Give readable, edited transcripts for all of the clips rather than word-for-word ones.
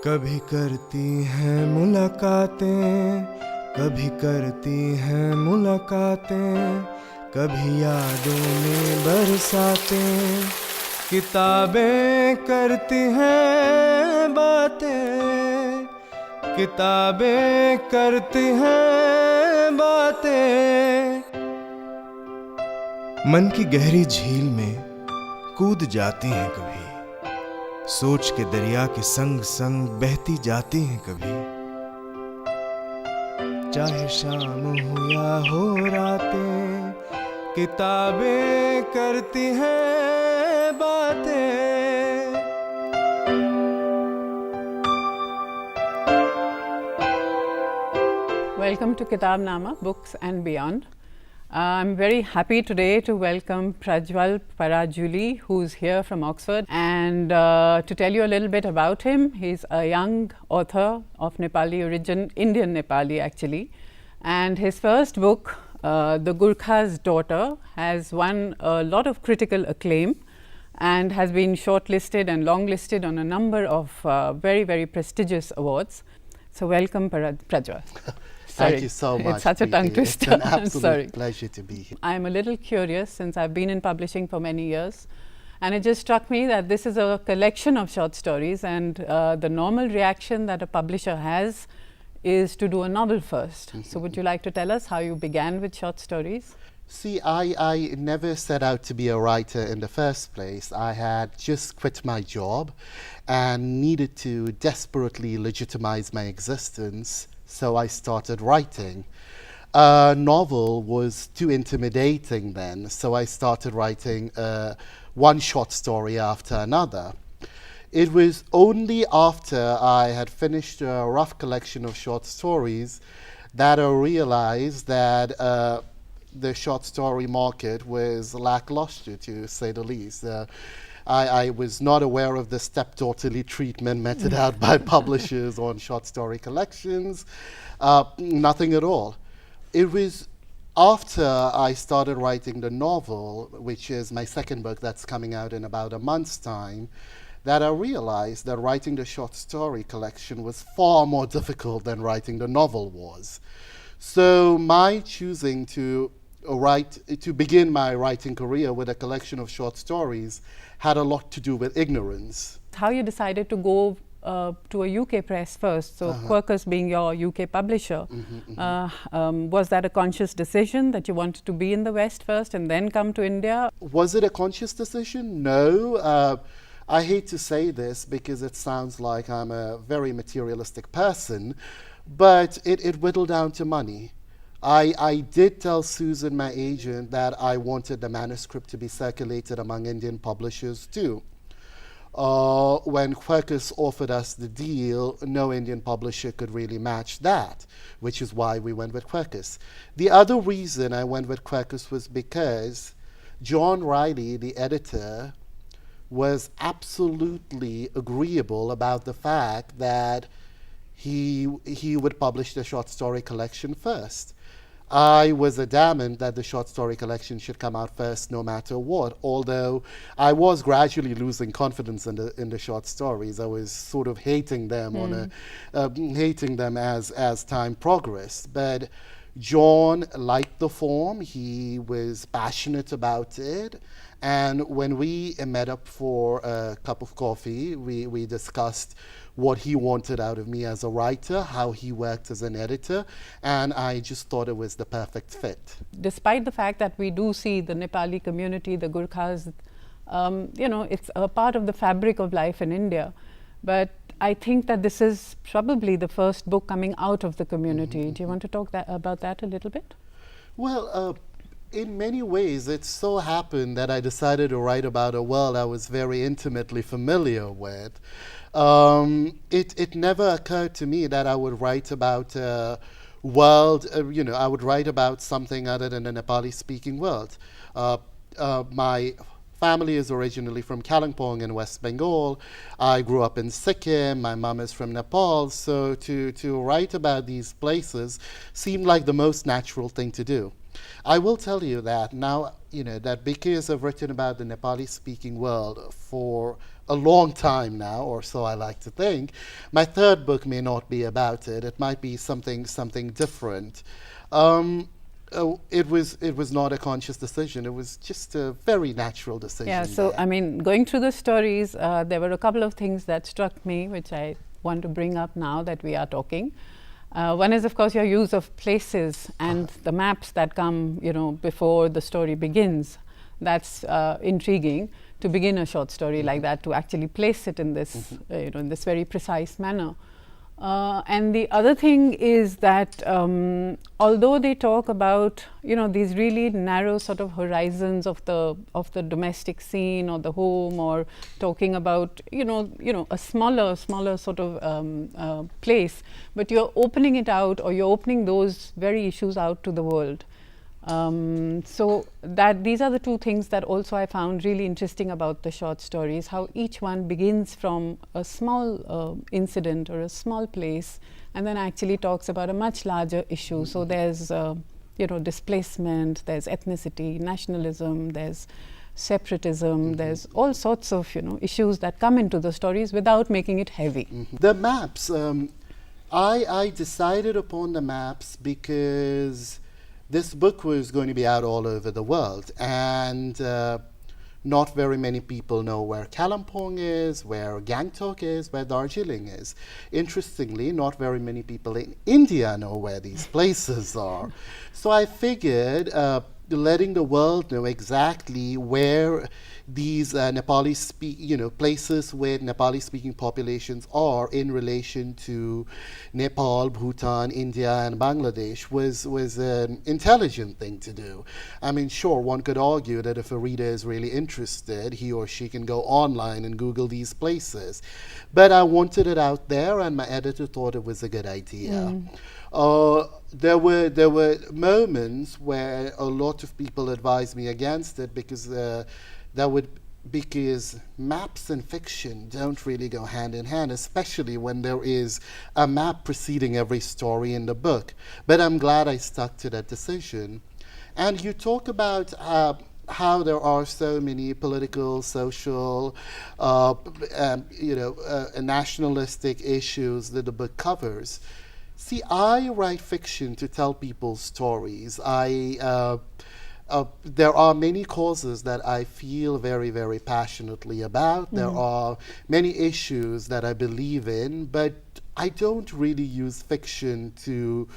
कभी करती हैं मुलाकातें, कभी करती हैं मुलाकातें, कभी यादों में बरसातें, किताबें करती हैं बातें, किताबें करती हैं बातें। मन की गहरी झील में कूद जाती हैं कभी, सोच के दरिया के संग संग बहती जाती हैं कभी। चाहे शाम हो या हो रातें, किताबें करती हैं बातें। Welcome to Kitabnama, Books and Beyond. I'm very happy today to welcome Prajwal Parajuly, who's here from Oxford, and to tell you a little bit about him. He's a young author of Nepali origin, Indian Nepali actually, and his first book, The Gurkha's Daughter, has won a lot of critical acclaim and has been shortlisted and longlisted on a number of very, very prestigious awards. So welcome Prajwal. Thank you so much. It's such a tongue twister. It's an absolute pleasure to be here. I'm a little curious since I've been in publishing for many years, and it just struck me that this is a collection of short stories, and the normal reaction that a publisher has is to do a novel first. So would you like to tell us how you began with short stories? See, I never set out to be a writer in the first place. I had just quit my job and needed to desperately legitimize my existence. So I started writing. A novel was too intimidating then, so I started writing one short story after another. It was only after I had finished a rough collection of short stories that I realized that the short story market was lackluster, to say the least. I was not aware of the stepdaughterly treatment meted out by publishers on short story collections, nothing at all. It was after I started writing the novel, which is my second book that's coming out in about a month's time, that I realized that writing the short story collection was far more difficult than writing the novel was. So my choosing to begin my writing career with a collection of short stories had a lot to do with ignorance. How you decided to go to a UK press first, so Quercus being your UK publisher, was that a conscious decision that you wanted to be in the West first and then come to India? Was it a conscious decision? No. I hate to say this because it sounds like I'm a very materialistic person, but it whittled down to money. I did tell Susan, my agent, that I wanted the manuscript to be circulated among Indian publishers too. When Quercus offered us the deal, no Indian publisher could really match that, which is why we went with Quercus. The other reason I went with Quercus was because John Riley, the editor, was absolutely agreeable about the fact that he would publish the short story collection first. I was adamant that the short story collection should come out first no matter what, although I was gradually losing confidence in the short stories. I was sort of hating them hating them as time progressed. But John liked the form, he was passionate about it, and when we met up for a cup of coffee, we discussed what he wanted out of me as a writer, how he worked as an editor, and I just thought it was the perfect fit. Despite the fact that we do see the Nepali community, the Gurkhas, it's a part of the fabric of life in India, but I think that this is probably the first book coming out of the community. Do you want to talk about that a little bit? Well, in many ways, it so happened that I decided to write about a world I was very intimately familiar with. It never occurred to me that I would write about a world, I would write about something other than the Nepali-speaking world. My family is originally from Kalimpong in West Bengal. I grew up in Sikkim. My mom is from Nepal. So to write about these places seemed like the most natural thing to do. I will tell you that now, that because I've written about the Nepali-speaking world for a long time now, or so I like to think. My third book may not be about it. It might be something different. It was not a conscious decision. It was just a very natural decision. Yeah, so there. I mean, going through the stories, there were a couple of things that struck me, which I want to bring up now that we are talking. One is, of course, your use of places and the maps that come, before the story begins. That's intriguing, to begin a short story like that, to actually place it in this, in this very precise manner. And the other thing is that although they talk about these really narrow sort of horizons of the domestic scene or the home, or talking about a smaller sort of place, but you're opening it out, or you're opening those very issues out to the world. So that these are the two things that also I found really interesting about the short stories, how each one begins from a small incident or a small place, and then actually talks about a much larger issue. So there's displacement, there's ethnicity, nationalism, there's separatism, there's all sorts of issues that come into the stories without making it heavy. The maps, I decided upon the maps because this book was going to be out all over the world, and not very many people know where Kalimpong is, where Gangtok is, where Darjeeling is. Interestingly, not very many people in India know where these places are. So I figured letting the world know exactly where these places where Nepali-speaking populations are in relation to Nepal, Bhutan, India, and Bangladesh was an intelligent thing to do. I mean, sure, one could argue that if a reader is really interested, he or she can go online and Google these places. But I wanted it out there, and my editor thought it was a good idea. There were moments where a lot of people advised me against it because because maps and fiction don't really go hand in hand, especially when there is a map preceding every story in the book. But I'm glad I stuck to that decision. And you talk about how there are so many political, social, nationalistic issues that the book covers. See, I write fiction to tell people stories. There are many causes that I feel very, very passionately about. There are many issues that I believe in, but I don't really use fiction to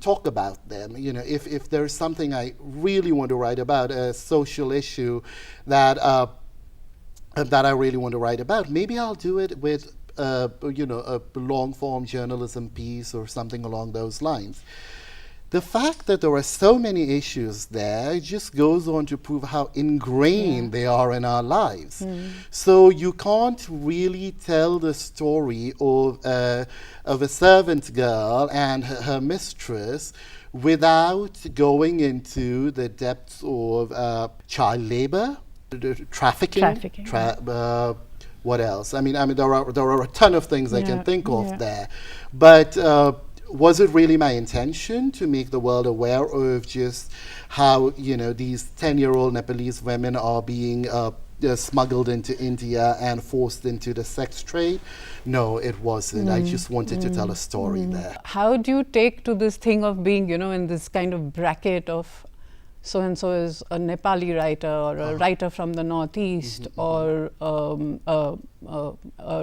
talk about them. If there's something I really want to write about, a social issue that I really want to write about, maybe I'll do it with a long-form journalism piece or something along those lines. The fact that there are so many issues there just goes on to prove how ingrained they are in our lives. So you can't really tell the story of a servant girl and her mistress without going into the depths of child labor, trafficking. What else? I mean, there are a ton of things I can think of there, but was it really my intention to make the world aware of just how these 10-year-old Nepalese women are being smuggled into India and forced into the sex trade? No, it wasn't. I just wanted to tell a story there. How do you take to this thing of being, in this kind of bracket of so-and-so is a Nepali writer, or a writer from the Northeast, or a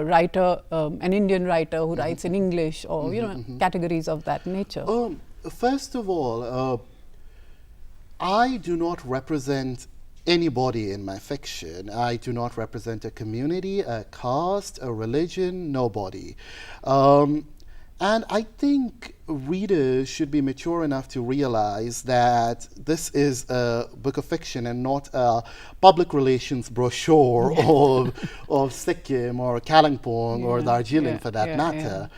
writer, an Indian writer who writes in English, or categories of that nature? First of all, I do not represent anybody in my fiction. I do not represent a community, a caste, a religion, nobody. And I think readers should be mature enough to realize that this is a book of fiction and not a public relations brochure of Sikkim or Kalimpong or Darjeeling for that matter.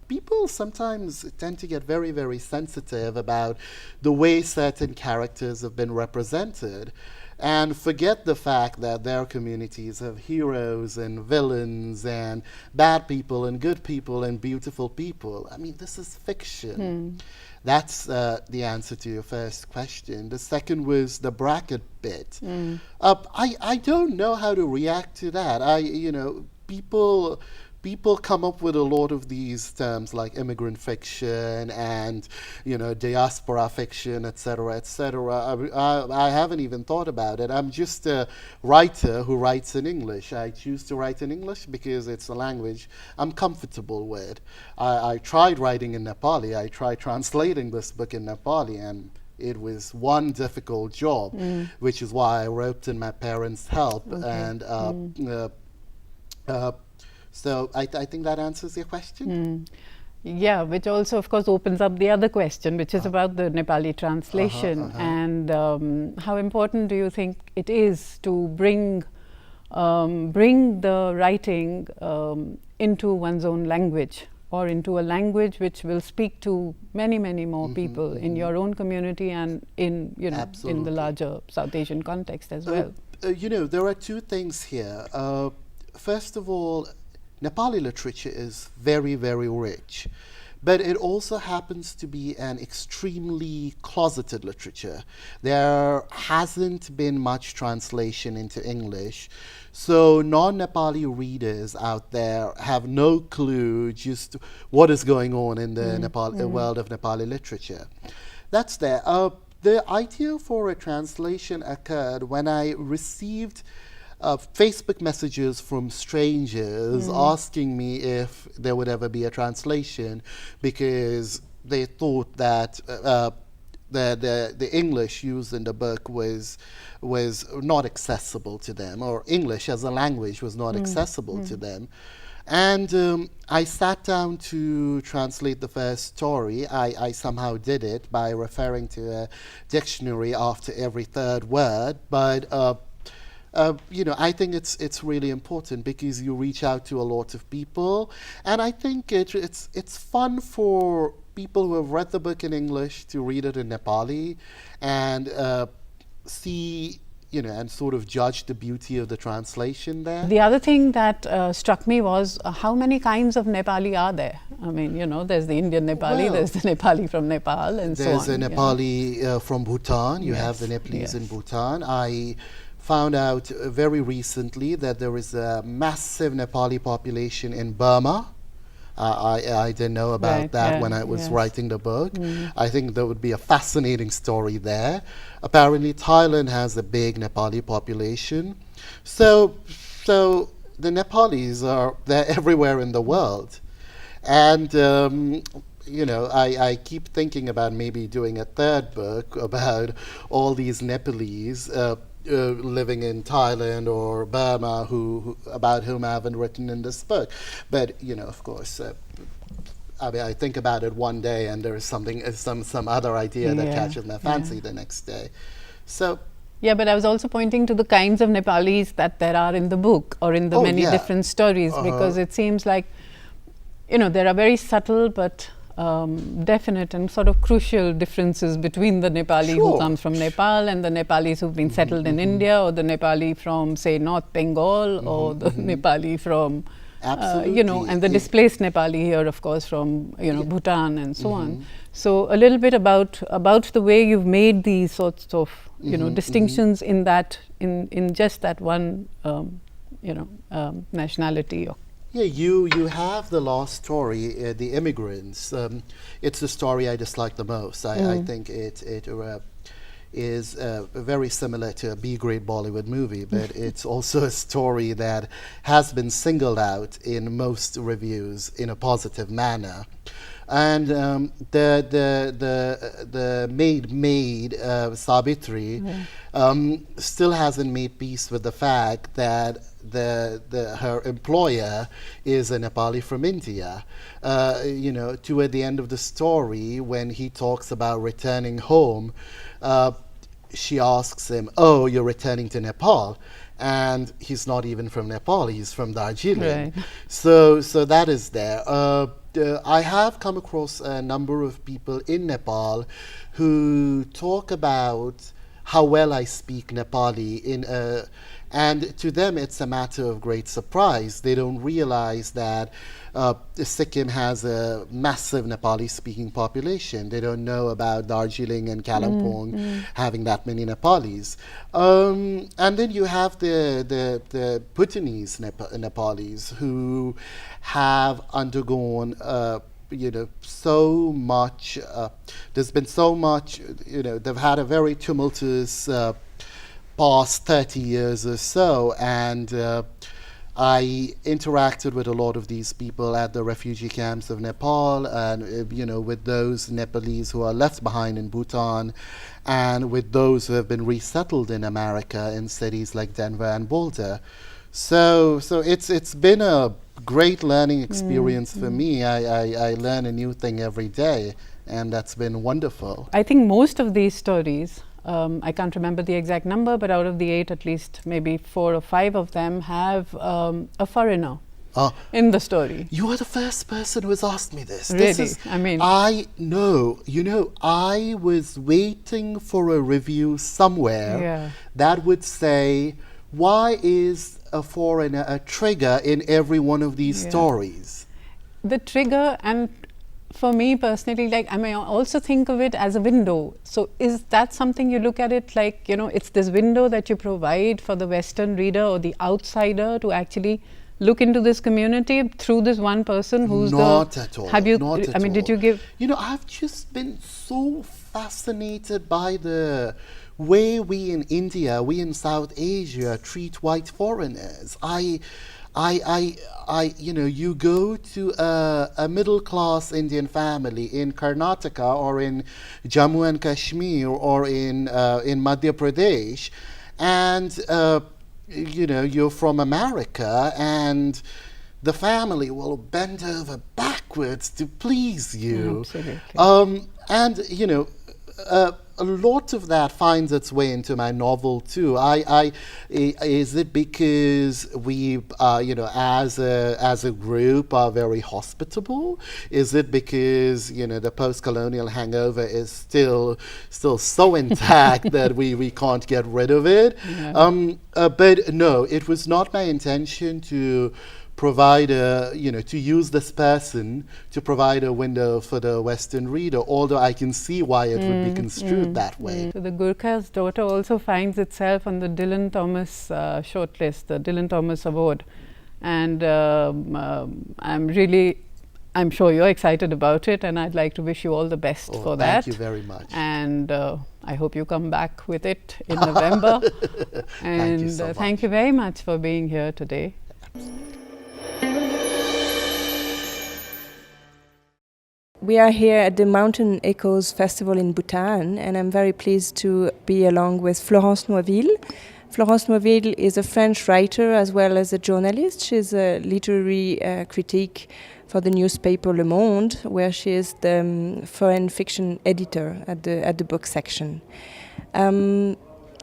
People sometimes tend to get very, very sensitive about the way certain characters have been represented, and forget the fact that their communities have heroes and villains and bad people and good people and beautiful people. I mean, this is fiction. That's the answer to your first question. The second was the bracket bit. I don't know how to react to that. People come up with a lot of these terms like immigrant fiction and diaspora fiction, etc., etc. I haven't even thought about it. I'm just a writer who writes in English. I choose to write in English because it's a language I'm comfortable with. I tried writing in Nepali. I tried translating this book in Nepali, and it was one difficult job, which is why I roped in my parents' help. And so I think that answers your question. Yeah, which also, of course, opens up the other question, which is about the Nepali translation. And how important do you think it is to bring the writing into one's own language, or into a language which will speak to many, many more people in your own community and in the larger South Asian context as well? There are two things here. First of all, Nepali literature is very, very rich, but it also happens to be an extremely closeted literature. There hasn't been much translation into English, so non-Nepali readers out there have no clue just what is going on in the world of Nepali literature. That's there. The idea for a translation occurred when I received Facebook messages from strangers asking me if there would ever be a translation, because they thought that the English used in the book was not accessible to them, or English as a language was not accessible to them. And I sat down to translate the first story. I somehow did it by referring to a dictionary after every third word, but I think it's really important because you reach out to a lot of people, and I think it's fun for people who have read the book in English to read it in Nepali and see, and sort of judge the beauty of the translation there. The other thing that struck me was how many kinds of Nepali are there? I mean, there's the Indian Nepali, there's the Nepali from Nepal, and so on. There's a Nepali from Bhutan. You have the Nepalese in Bhutan. I found out very recently that there is a massive Nepali population in Burma. I didn't know about that when I was writing the book. I think there would be a fascinating story there. Apparently Thailand has a big Nepali population. So the Nepalis they're everywhere in the world. And I keep thinking about maybe doing a third book about all these Nepalese living in Thailand or Burma about whom I haven't written in this book. But of course, I think about it one day and there is some other idea that catches my fancy the next day. So yeah, but I was also pointing to the kinds of Nepalis that there are in the book or in the many different stories, because it seems like there are very subtle but definite and sort of crucial differences between the Nepali who comes from Nepal and the Nepalis who've been settled in India, or the Nepali from, say, North Bengal, or the Nepali from, and the displaced Nepali here, of course, from, Bhutan and so on. So a little bit about the way you've made these sorts of, distinctions in that, in just that one, nationality. Yeah, you have the last story, The Immigrants. It's the story I dislike the most. I think it is very similar to a B-grade Bollywood movie, but it's also a story that has been singled out in most reviews in a positive manner. And the maid Sabitri still hasn't made peace with the fact that her employer is a Nepali from India. Toward the end of the story, when he talks about returning home, she asks him, "Oh, you're returning to Nepal?" And he's not even from Nepal; he's from Darjeeling. Right. So that is there. I have come across a number of people in Nepal who talk about how well I speak Nepali and to them it's a matter of great surprise. They don't realize that Sikkim has a massive Nepali speaking population. They don't know about Darjeeling and Kalimpong having that many Nepalis. And then you have the Bhutanese Nepalis who have undergone so much, there's been so much, they've had a very tumultuous past 30 years or so, and I interacted with a lot of these people at the refugee camps of Nepal, and with those Nepalese who are left behind in Bhutan, and with those who have been resettled in America in cities like Denver and Boulder. So it's been a great learning experience for me. I learn a new thing every day, and that's been wonderful. I think most of these stories, I can't remember the exact number, but out of the 8, at least maybe 4 or 5 of them have a foreigner in the story. You are the first person who has asked me this. Really? I know. I was waiting for a review somewhere that would say, why is a foreigner a trigger in every one of these stories? The trigger, and for me personally, I also think of it as a window. So is that something you look at it like, it's this window that you provide for the Western reader or the outsider to actually look into this community through this one person who's Not at all. Did you give... I've just been so fascinated by the way we in India, we in South Asia treat white foreigners. You go to a middle-class Indian family in Karnataka or in Jammu and Kashmir or in Madhya Pradesh, and you're from America, and the family will bend over backwards to please you. Absolutely. A lot of that finds its way into my novel too. Is it because we, as a group, are very hospitable? Is it because the post-colonial hangover is still so intact that we can't get rid of it? Yeah. But no, it was not my intention to provide to use this person to provide a window for the Western reader, although I can see why it would be construed that way. So the Gurkha's Daughter also finds itself on the Dylan Thomas shortlist, the Dylan Thomas Award. And I'm sure you're excited about it, and I'd like to wish you all the best for that. Thank you very much. And I hope you come back with it in November. And thank you so much. Thank you very much for being here today. We are here at the Mountain Echoes Festival in Bhutan, and I'm very pleased to be along with Florence Noiville. Florence Noiville is a French writer as well as a journalist. She's a literary critic for the newspaper Le Monde, where she is the foreign fiction editor at the book section.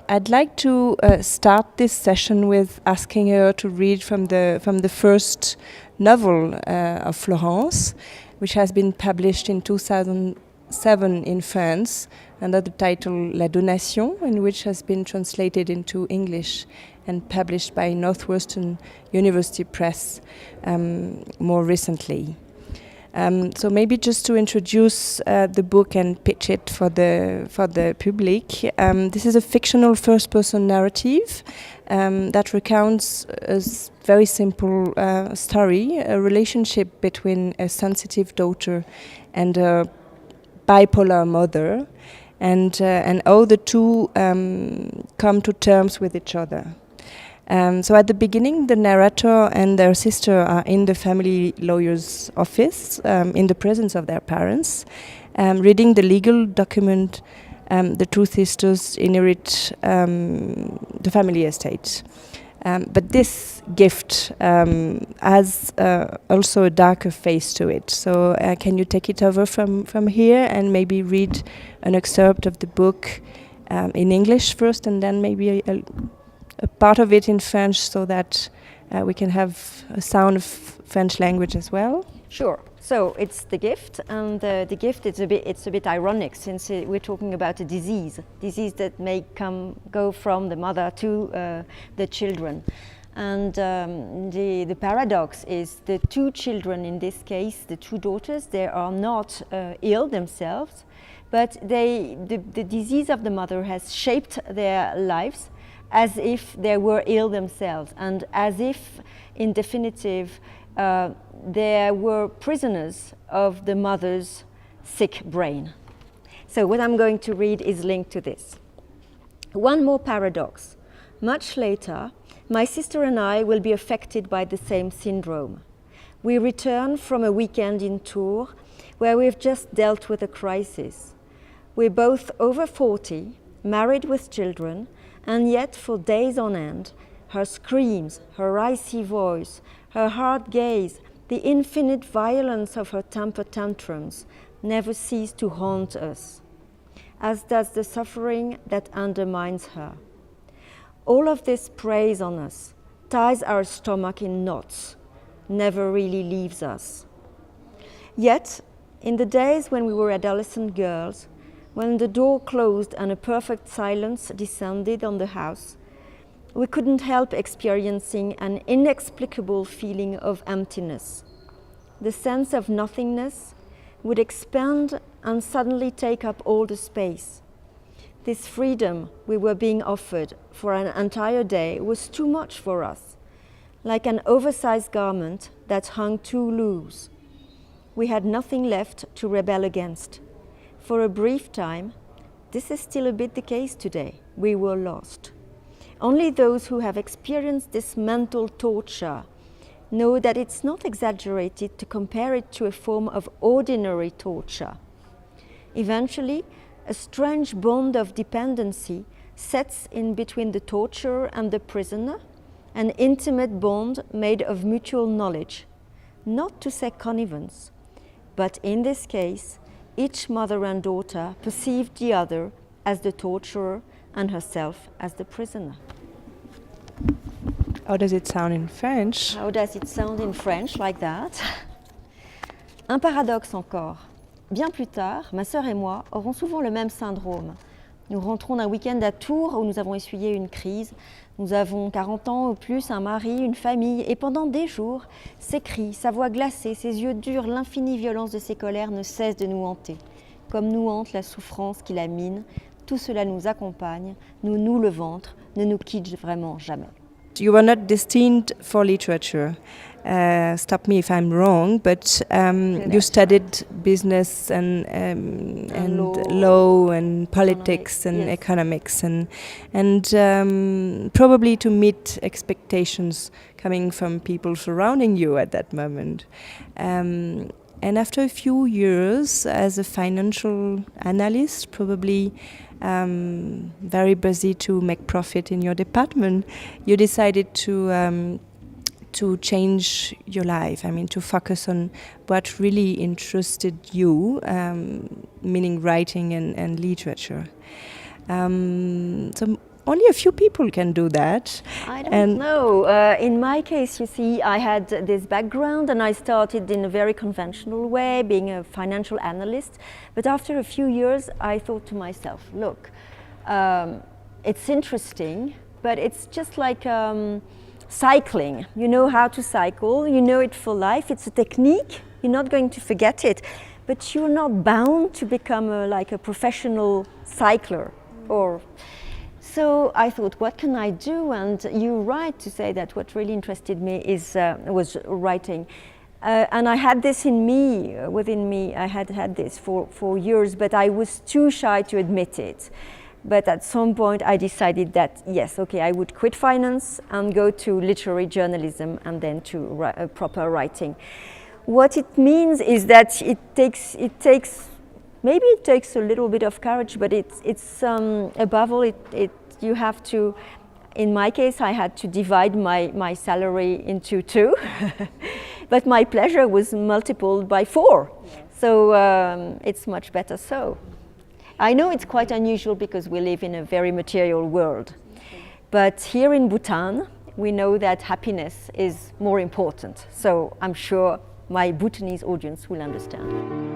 I'd like to start this session with asking her to read from the first novel of Florence, which has been published in 2007 in France under the title La Donation, and which has been translated into English and published by Northwestern University Press more recently. So maybe just to introduce the book and pitch it for the public. This is a fictional first-person narrative that recounts a very simple story, a relationship between a sensitive daughter and a bipolar mother, and how the two come to terms with each other. So at the beginning, the narrator and their sister are in the family lawyer's office in the presence of their parents, reading the legal document. The two sisters inherit the family estate. But this gift has also a darker face to it. So can you take it over from here and maybe read an excerpt of the book in English first, and then maybe a part of it in French, so that we can have a sound of French language as well? Sure. So it's the gift, and the gift it's a bit ironic, since we're talking about a disease that may go from the mother to the children. And the paradox is the two children, in this case, the two daughters, they are not ill themselves, but the disease of the mother has shaped their lives as if they were ill themselves, and as if, in definitive, they were prisoners of the mother's sick brain. So what I'm going to read is linked to this. One more paradox. Much later, my sister and I will be affected by the same syndrome. We return from a weekend in Tours where we've just dealt with a crisis. We're both over 40, married with children, and yet for days on end, her screams, her icy voice, her hard gaze, the infinite violence of her temper tantrums never cease to haunt us, as does the suffering that undermines her. All of this preys on us, ties our stomach in knots, never really leaves us. Yet, in the days when we were adolescent girls, when the door closed and a perfect silence descended on the house, we couldn't help experiencing an inexplicable feeling of emptiness. The sense of nothingness would expand and suddenly take up all the space. This freedom we were being offered for an entire day was too much for us, like an oversized garment that hung too loose. We had nothing left to rebel against. For a brief time, this is still a bit the case today, we were lost. Only those who have experienced this mental torture know that it's not exaggerated to compare it to a form of ordinary torture. Eventually, a strange bond of dependency sets in between the torturer and the prisoner, an intimate bond made of mutual knowledge, not to say connivance, but in this case, each mother and daughter perceived the other as the torturer and herself as the prisoner. How does it sound in French? How does it sound in French, like that? Un paradoxe encore. Bien plus tard, ma sœur et moi aurons souvent le même syndrome. Nous rentrons d'un week-end à Tours où nous avons essuyé une crise. Nous avons 40 ans ou plus, un mari, une famille, et pendant des jours, ses cris, sa voix glacée, ses yeux durs, l'infinie violence de ses colères ne cessent de nous hanter. Comme nous hante la souffrance qui la mine, tout cela nous accompagne, nous noue le ventre, ne nous quitte vraiment jamais. You were not destined for literature. Stop me if I'm wrong, but you studied business and law and politics and economics and probably to meet expectations coming from people surrounding you at that moment. And after a few years as a financial analyst, probably very busy to make profit in your department, you decided to change your life. I mean, to focus on what really interested you, meaning writing and literature. So only a few people can do that. I don't know. In my case, you see, I had this background and I started in a very conventional way, being a financial analyst. But after a few years, I thought to myself, look, it's interesting, but it's just like cycling. You know how to cycle, you know it for life, it's a technique, you're not going to forget it, but you're not bound to become like a professional cycler. So I thought, what can I do? And you're right to say that what really interested me was writing. And I had this within me, I had this for years, but I was too shy to admit it. But at some point I decided that, yes, okay, I would quit finance and go to literary journalism and then to proper writing. What it means is that it takes maybe it takes a little bit of courage, but it's above all, you have to, in my case, I had to divide my salary into two, but my pleasure was multiplied by 4. So it's much better so. I know it's quite unusual because we live in a very material world, but here in Bhutan, we know that happiness is more important. So I'm sure my Bhutanese audience will understand.